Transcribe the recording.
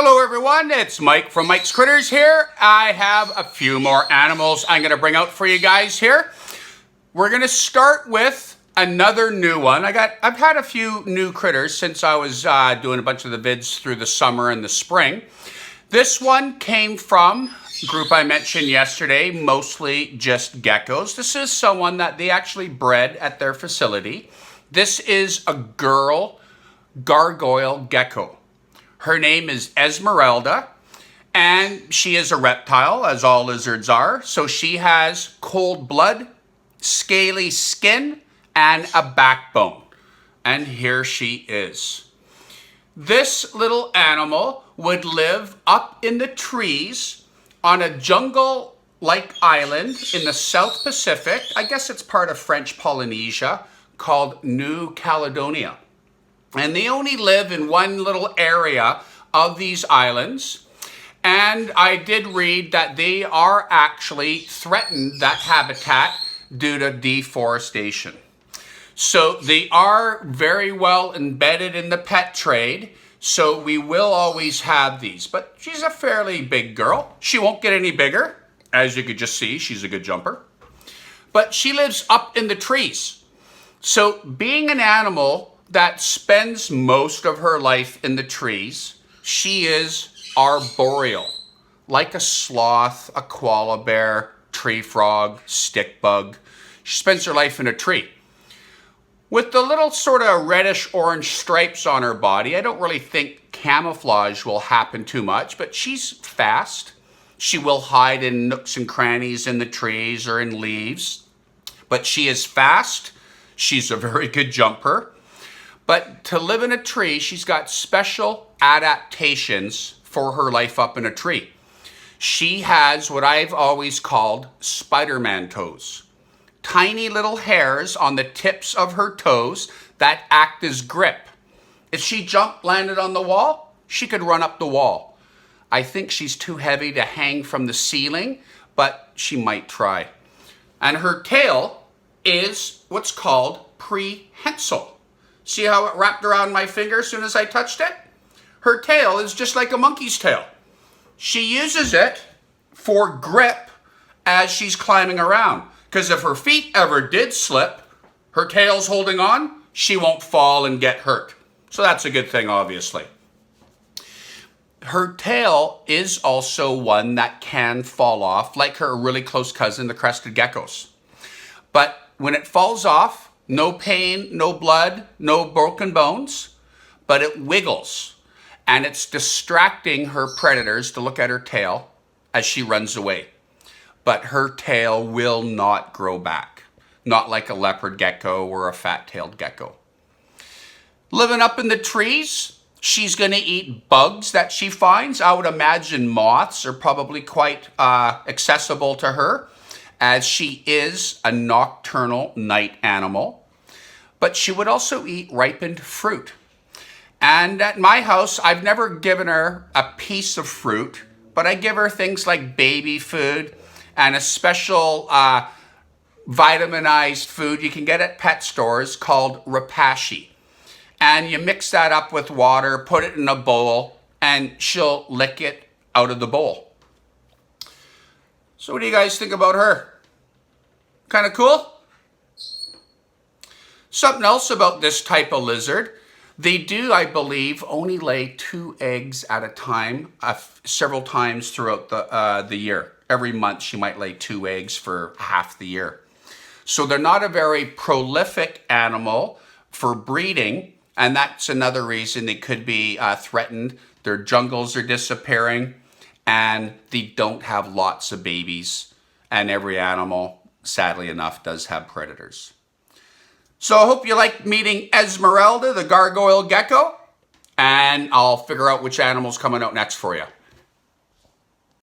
Hello everyone, it's Mike from Mike's Critters here. I have a few more animals I'm going to bring out for you guys here. We're going to start with another new one. I've had a few new critters since I was doing a bunch of the vids through the summer and the spring. This one came from a group I mentioned yesterday, mostly just geckos. This is someone that they actually bred at their facility. This is a girl Gargoyle Gecko. Her name is Esmeralda, and she is a reptile, as all lizards are. So she has cold blood, scaly skin, and a backbone. And here she is. This little animal would live up in the trees on a jungle-like island in the South Pacific. I guess it's part of French Polynesia, called New Caledonia. And they only live in one little area of these islands. And I did read that they are actually threatened, that habitat, due to deforestation. So they are very well embedded in the pet trade. So we will always have these. But she's a fairly big girl. She won't get any bigger. As you could just see, she's a good jumper. But she lives up in the trees. So being an animal that spends most of her life in the trees, she is arboreal, like a sloth, a koala bear, tree frog, stick bug. She spends her life in a tree. With the little sort of reddish-orange stripes on her body, I don't really think camouflage will happen too much, but she's fast. She will hide in nooks and crannies in the trees or in leaves, but she is fast. She's a very good jumper. But to live in a tree, she's got special adaptations for her life up in a tree. She has what I've always called Spider-Man toes. Tiny little hairs on the tips of her toes that act as grip. If she landed on the wall, she could run up the wall. I think she's too heavy to hang from the ceiling, but she might try. And her tail is what's called prehensile. See how it wrapped around my finger as soon as I touched it? Her tail is just like a monkey's tail. She uses it for grip as she's climbing around. Because if her feet ever did slip, her tail's holding on, she won't fall and get hurt. So that's a good thing, obviously. Her tail is also one that can fall off, like her really close cousin, the crested geckos. But when it falls off, no pain, no blood, no broken bones, but it wiggles. And it's distracting her predators to look at her tail as she runs away. But her tail will not grow back. Not like a leopard gecko or a fat-tailed gecko. Living up in the trees, she's going to eat bugs that she finds. I would imagine moths are probably quite accessible to her, as she is a nocturnal night animal. But she would also eat ripened fruit. And at my house, I've never given her a piece of fruit, but I give her things like baby food and a special vitaminized food you can get at pet stores called Repashy. And you mix that up with water, put it in a bowl, and she'll lick it out of the bowl. So what do you guys think about her? Kind of cool? Something else about this type of lizard, they do, I believe, only lay 2 eggs at a time, several times throughout the year. Every month she might lay 2 eggs for half the year. So they're not a very prolific animal for breeding, and that's another reason they could be threatened. Their jungles are disappearing, and they don't have lots of babies, and every animal, sadly enough, does have predators. So I hope you like meeting Esmeralda, the Gargoyle Gecko, and I'll figure out which animal's coming out next for you.